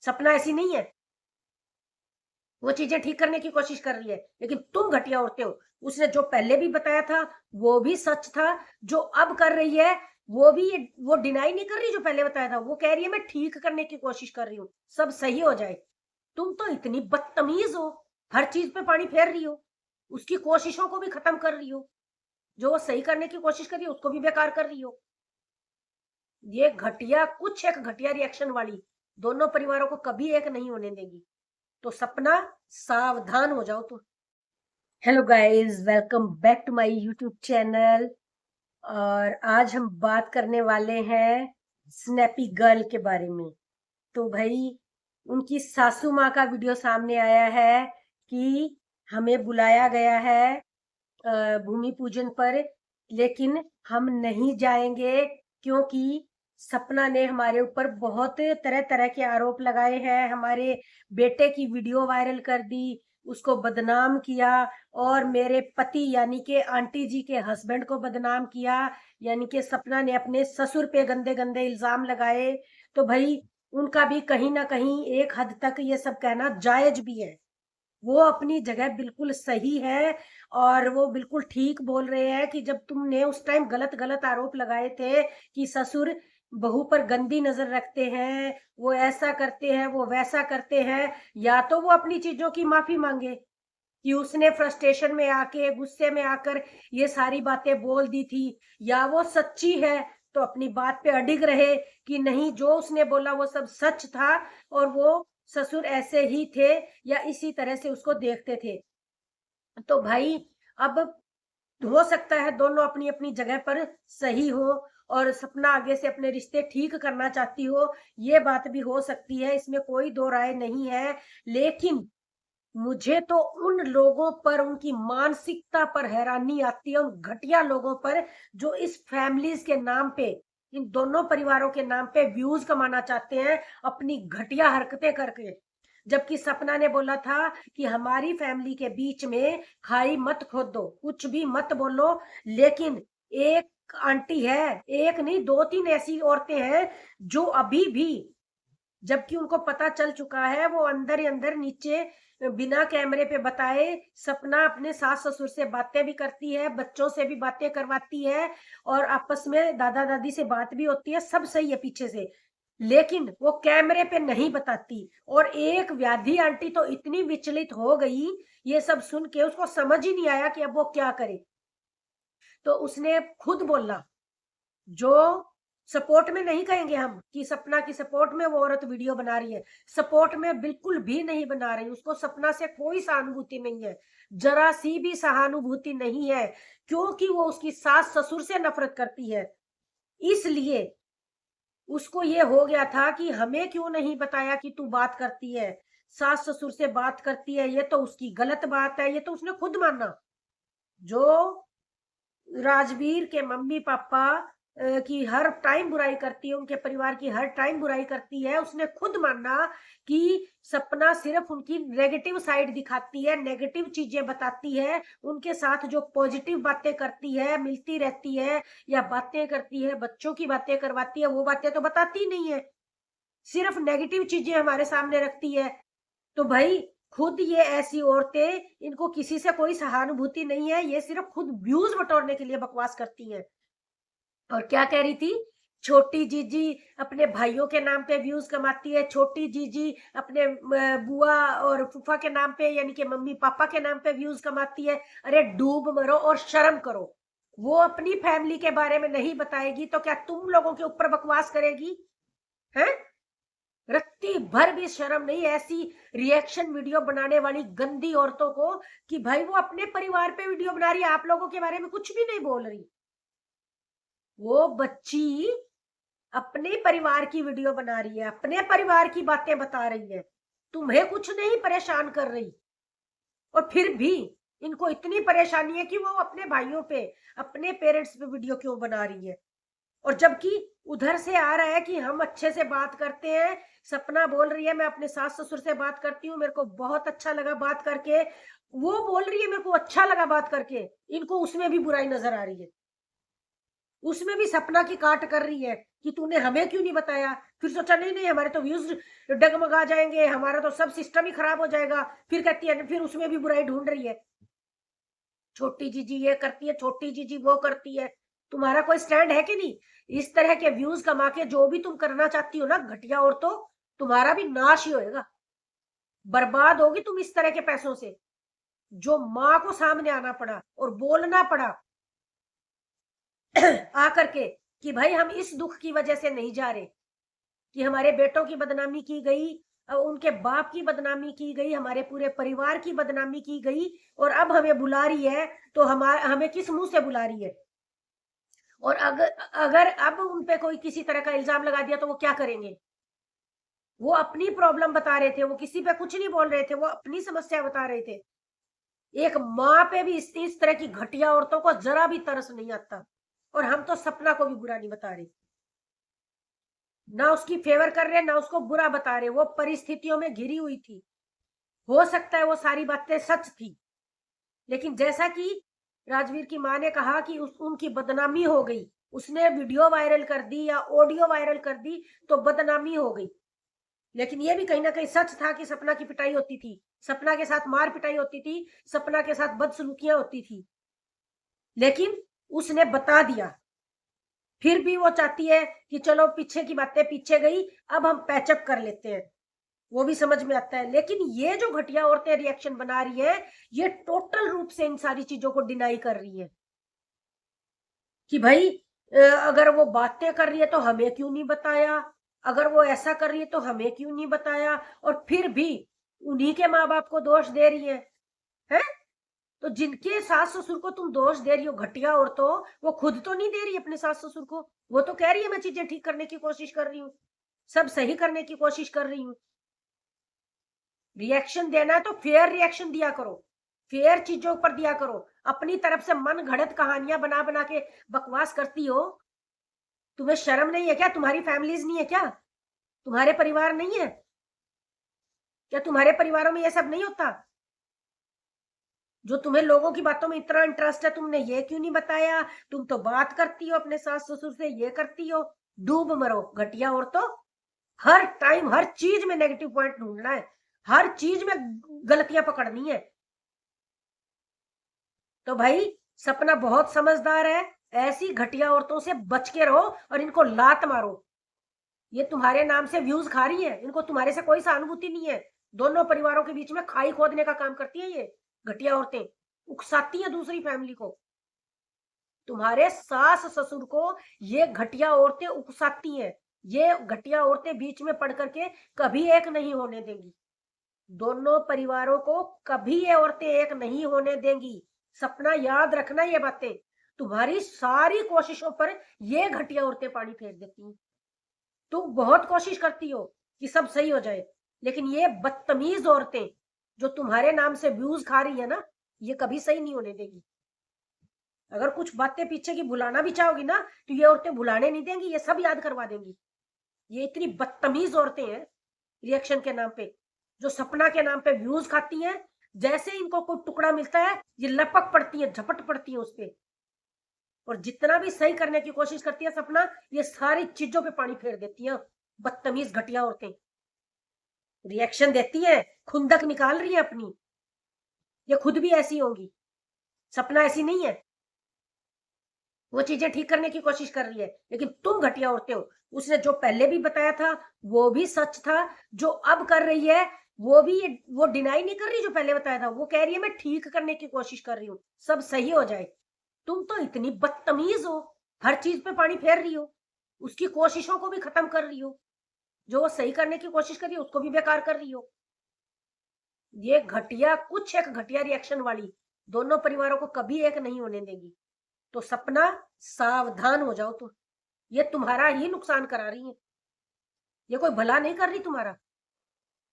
सपना ऐसी नहीं है, वो चीजें ठीक करने की कोशिश कर रही है, लेकिन तुम घटिया औरतें हो। उसने जो पहले भी बताया था वो भी सच था, जो अब कर रही है वो भी वो डिनाई नहीं कर रही, जो पहले बताया था वो कह रही है मैं ठीक करने की कोशिश कर रही हूँ, सब सही हो जाए। तुम तो इतनी बदतमीज हो, हर चीज पे पानी फेर रही हो, उसकी कोशिशों को भी खत्म कर रही हो, जो वो सही करने की कोशिश कर रही है उसको भी बेकार कर रही हो। ये घटिया, कुछ एक घटिया रिएक्शन वाली दोनों परिवारों को कभी एक नहीं होने देगी। तो सपना, सावधान हो जाओ तुम। Hello guys, welcome back to my YouTube channel. और आज हम बात करने वाले हैं स्नैपी गर्ल के बारे में। तो भाई, उनकी सासू माँ का वीडियो सामने आया है कि हमें बुलाया गया है भूमि पूजन पर, लेकिन हम नहीं जाएंगे क्योंकि सपना ने हमारे ऊपर बहुत तरह तरह के आरोप लगाए हैं, हमारे बेटे की वीडियो वायरल कर दी, उसको बदनाम किया, और मेरे पति यानी कि आंटी जी के हस्बैंड को बदनाम किया। यानी कि सपना ने अपने ससुर पे गंदे गंदे इल्जाम लगाए। तो भाई, उनका भी कहीं ना कहीं एक हद तक ये सब कहना जायज भी है। वो अपनी जगह बिल्कुल सही है, और वो बिल्कुल ठीक बोल रहे हैं कि जब तुमने उस टाइम गलत गलत आरोप लगाए थे कि ससुर बहू पर गंदी नजर रखते हैं, वो ऐसा करते हैं, वो वैसा करते हैं, या तो वो अपनी चीजों की माफी मांगे कि उसने फ्रस्ट्रेशन में आके, गुस्से में आकर ये सारी बातें बोल दी थी, या वो सच्ची है तो अपनी बात पे अडिग रहे कि नहीं, जो उसने बोला वो सब सच था, और वो ससुर ऐसे ही थे या इसी तरह से उसको देखते थे। तो भाई, अब हो सकता है दोनों अपनी अपनी जगह पर सही हो, और सपना आगे से अपने रिश्ते ठीक करना चाहती हो, ये बात भी हो सकती है, इसमें कोई दो राय नहीं है। लेकिन मुझे तो उन लोगों पर, उनकी मानसिकता पर हैरानी आती है, उन घटिया लोगों पर जो इस फैमिलीज के नाम पे, इन दोनों परिवारों के नाम पे व्यूज कमाना चाहते हैं अपनी घटिया हरकतें करके। जबकि सपना ने बोला था कि हमारी फैमिली के बीच में खाई मत खोदो, कुछ भी मत बोलो। लेकिन एक आंटी है, एक नहीं दो तीन ऐसी औरतें हैं जो अभी भी, जबकि उनको पता चल चुका है, वो अंदर ही अंदर नीचे बिना कैमरे पे बताए सपना अपने सास ससुर से बातें भी करती है, बच्चों से भी बातें करवाती है, और आपस में दादा दादी से बात भी होती है, सब सही है पीछे से, लेकिन वो कैमरे पे नहीं बताती। और एक व्याधि आंटी तो इतनी विचलित हो गई, ये सब सुन के उसको समझ ही नहीं आया कि अब वो क्या करे। तो उसने खुद बोला, जो सपोर्ट में नहीं कहेंगे हम कि सपना की सपोर्ट में वो औरत वीडियो बना रही है, सपोर्ट में बिल्कुल भी नहीं बना रही, उसको सपना से कोई सहानुभूति नहीं है, जरा सी भी सहानुभूति नहीं है, क्योंकि वो उसकी सास ससुर से नफरत करती है। इसलिए उसको ये हो गया था कि हमें क्यों नहीं बताया कि तू बात करती है, सास ससुर से बात करती है, ये तो उसकी गलत बात है, ये तो उसने खुद माना। जो राजवीर के मम्मी पापा की हर टाइम बुराई करती है, उनके परिवार की हर टाइम बुराई करती है, उसने खुद माना कि सपना सिर्फ उनकी नेगेटिव साइड दिखाती है, नेगेटिव चीजें बताती है, उनके साथ जो पॉजिटिव बातें करती है, मिलती रहती है या बातें करती है, बच्चों की बातें करवाती है, वो बातें तो बताती नहीं है, सिर्फ नेगेटिव चीजें हमारे सामने रखती है। तो भाई, खुद ये ऐसी औरतें, इनको किसी से कोई सहानुभूति नहीं है, ये सिर्फ खुद व्यूज बटोरने के लिए बकवास करती हैं। और क्या कह रही थी, छोटी जीजी अपने भाइयों के नाम पे व्यूज कमाती है, छोटी जीजी अपने बुआ और फूफा के नाम पे यानी कि मम्मी पापा के नाम पे व्यूज कमाती है। अरे डूब मरो और शर्म करो। वो अपनी फैमिली के बारे में नहीं बताएगी तो क्या तुम लोगों के ऊपर बकवास करेगी? हैं? रत्ती भर भी शर्म नहीं ऐसी रिएक्शन वीडियो बनाने वाली गंदी औरतों को, कि भाई वो अपने परिवार पे वीडियो बना रही है, आप लोगों के बारे में कुछ भी नहीं बोल रही। वो बच्ची अपने परिवार की वीडियो बना रही है, अपने परिवार की बातें बता रही है, तुम्हें कुछ नहीं परेशान कर रही। और फिर भी इनको इतनी परेशानी है कि वो अपने भाइयों पे, अपने पेरेंट्स पे वीडियो क्यों बना रही है। और जबकि उधर से आ रहा है कि हम अच्छे से बात करते हैं, सपना बोल रही है मैं अपने सास ससुर से बात करती हूँ, मेरे को बहुत अच्छा लगा बात करके, वो बोल रही है मेरे को अच्छा लगा बात करके, इनको उसमें भी बुराई नजर आ रही है। उसमें भी सपना की काट कर रही है कि तूने हमें क्यों नहीं बताया। फिर सोचा नहीं नहीं हमारे तो व्यूज डगमगा जाएंगे, हमारा तो सब सिस्टम ही खराब हो जाएगा। फिर कहती है, फिर उसमें भी बुराई ढूंढ रही है, छोटी जीजी ये करती है, छोटी जीजी वो करती है। तुम्हारा कोई स्टैंड है कि नहीं? इस तरह के व्यूज कमा के जो भी तुम करना चाहती हो ना घटिया औरतों, तुम्हारा भी नाश ही होएगा, बर्बाद होगी तुम इस तरह के पैसों से। जो माँ को सामने आना पड़ा और बोलना पड़ा आकर के कि भाई हम इस दुख की वजह से नहीं जा रहे, कि हमारे बेटों की बदनामी की गई, उनके बाप की बदनामी की गई, हमारे पूरे परिवार की बदनामी की गई, और अब हमें बुला रही है, तो हमें किस मुंह से बुला रही है? और अगर अगर अब उन पे कोई किसी तरह का इल्जाम लगा दिया तो वो क्या करेंगे? वो अपनी प्रॉब्लम बता रहे थे, वो किसी पे कुछ नहीं बोल रहे थे, वो अपनी समस्या बता रहे थे। एक माँ पे भी इस तरह की घटिया औरतों को जरा भी तरस नहीं आता। और हम तो सपना को भी बुरा नहीं बता रहे, ना उसकी फेवर कर रहे, ना उसको बुरा बता रहे। वो परिस्थितियों में घिरी हुई थी, हो सकता है वो सारी बातें सच थी, लेकिन जैसा कि राजवीर की माँ ने कहा कि उनकी बदनामी हो गई, उसने वीडियो वायरल कर दी या ऑडियो वायरल कर दी तो बदनामी हो गई। लेकिन ये भी कहीं ना कहीं सच था कि सपना की पिटाई होती थी, सपना के साथ मार पिटाई होती थी, सपना के साथ बदसलूकियां होती थी, लेकिन उसने बता दिया। फिर भी वो चाहती है कि चलो पीछे की बातें पीछे गई, अब हम पैचअप कर लेते हैं, वो भी समझ में आता है। लेकिन ये जो घटिया औरतें रिएक्शन बना रही है, ये टोटल रूप से इन सारी चीजों को डिनाई कर रही है कि भाई अगर वो बातें कर रही है तो हमें क्यों नहीं बताया, अगर वो ऐसा कर रही है तो हमें क्यों नहीं बताया, और फिर भी उन्हीं के माँ बाप को दोष दे रही है? तो जिनके सास ससुर को तुम दोष दे रही हो घटिया औरतों, वो खुद तो नहीं दे रही अपने सास ससुर को। वो तो कह रही है मैं चीजें ठीक करने की कोशिश कर रही हूँ, सब सही करने की कोशिश कर रही हूँ। रिएक्शन देना है तो फेयर रिएक्शन दिया करो, फेयर चीजों पर दिया करो। अपनी तरफ से मन घड़त कहानियां बना बना के बकवास करती हो। तुम्हें शर्म नहीं है क्या? तुम्हारी फैमिलीज नहीं है क्या? तुम्हारे परिवार नहीं है क्या? तुम्हारे परिवारों में ये सब नहीं होता? जो तुम्हें लोगों की बातों में इतना इंटरेस्ट है, तुमने ये क्यों नहीं बताया? तुम तो बात करती हो अपने सास ससुर से, ये करती हो। डूब मरो घटिया औरतों। हर टाइम हर चीज में नेगेटिव पॉइंट ढूंढना है, हर चीज में गलतियां पकड़नी है। तो भाई सपना बहुत समझदार है, ऐसी घटिया औरतों से बच के रहो और इनको लात मारो। ये तुम्हारे नाम से व्यूज खा रही है, इनको तुम्हारे से कोई सहानुभूति नहीं है। दोनों परिवारों के बीच में खाई खोदने का काम करती है ये घटिया औरतें, उकसाती है दूसरी फैमिली को। तुम्हारे सास ससुर को ये घटिया औरतें उकसाती हैं। ये घटिया औरतें बीच में पड़ करके कभी एक नहीं होने देंगी, दोनों परिवारों को कभी ये औरतें एक नहीं होने देंगी। सपना याद रखना ये बातें। तुम्हारी सारी कोशिशों पर ये घटिया औरतें पानी फेर देती हैं। तुम बहुत कोशिश करती हो कि सब सही हो जाए, लेकिन ये बदतमीज औरतें जो तुम्हारे नाम से व्यूज खा रही है ना, ये कभी सही नहीं होने देगी। अगर कुछ बातें पीछे की भुलाना भी चाहोगी ना, तो ये औरतें भुलाने नहीं देंगी, ये सब याद करवा देंगी। ये इतनी बदतमीज औरतें हैं रिएक्शन के नाम पे, जो सपना के नाम पे व्यूज खाती हैं। जैसे इनको कोई टुकड़ा मिलता है, ये लपक पड़ती है, झपट पड़ती है उस पे, और जितना भी सही करने की कोशिश करती है सपना, ये सारी चीजों पे पानी फेर देती है। बदतमीज घटिया औरतें रिएक्शन देती है, खुंदक निकाल रही है अपनी। ये खुद भी ऐसी होंगी, सपना ऐसी नहीं है। वो चीजें ठीक करने की कोशिश कर रही है, लेकिन तुम घटिया औरतें हो। उसने जो पहले भी बताया था वो भी सच था, जो अब कर रही है वो डिनाई नहीं कर रही। जो पहले बताया था वो कह रही है मैं ठीक करने की कोशिश कर रही हूँ, सब सही हो जाए। तुम तो इतनी बदतमीज हो, हर चीज पे पानी फेर रही हो, उसकी कोशिशों को भी खत्म कर रही हो, जो वो सही करने की कोशिश कर रही हो उसको भी बेकार कर रही हो। ये घटिया कुछ एक घटिया रिएक्शन वाली दोनों परिवारों को कभी एक नहीं होने देगी। तो सपना सावधान हो जाओ तुम, ये तुम्हारा ही नुकसान करा रही है, ये कोई भला नहीं कर रही तुम्हारा।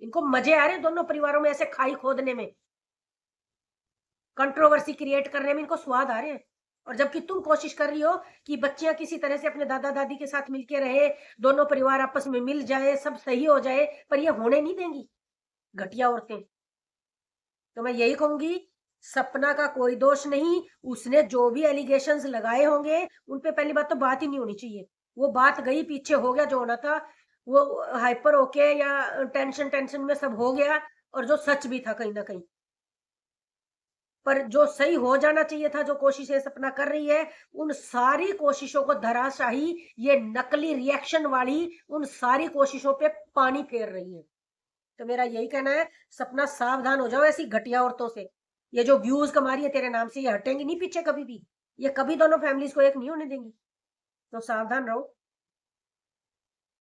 इनको मजे आ रहे हैं दोनों परिवारों में ऐसे खाई खोदने में, कंट्रोवर्सी क्रिएट करने में इनको स्वाद आ रहे हैं। और जबकि तुम कोशिश कर रही हो कि बच्चियां किसी तरह से अपने दादा दादी के साथ मिलके रहे, दोनों परिवार आपस में मिल जाए, सब सही हो जाए, पर ये होने नहीं देंगी घटिया औरतें। तो मैं यही कहूंगी सपना का कोई दोष नहीं, उसने जो भी एलिगेशंस लगाए होंगे उन पे पहली बात तो बात ही नहीं होनी चाहिए। वो बात गई, पीछे हो गया जो होना था। वो हाइपर होके या टेंशन टेंशन में सब हो गया, और जो सच भी था कहीं ना कहीं। पर जो सही हो जाना चाहिए था, जो कोशिशें सपना कर रही है, उन सारी कोशिशों को धराशाही ये नकली रिएक्शन वाली उन सारी कोशिशों पे पानी फेर रही है। तो मेरा यही कहना है, सपना सावधान हो जाओ ऐसी घटिया औरतों से। ये जो व्यूज कमा रही है तेरे नाम से, ये हटेंगी नहीं पीछे कभी भी। ये कभी दोनों फैमिलीज को एक नहीं होने देंगी। तो सावधान रहो।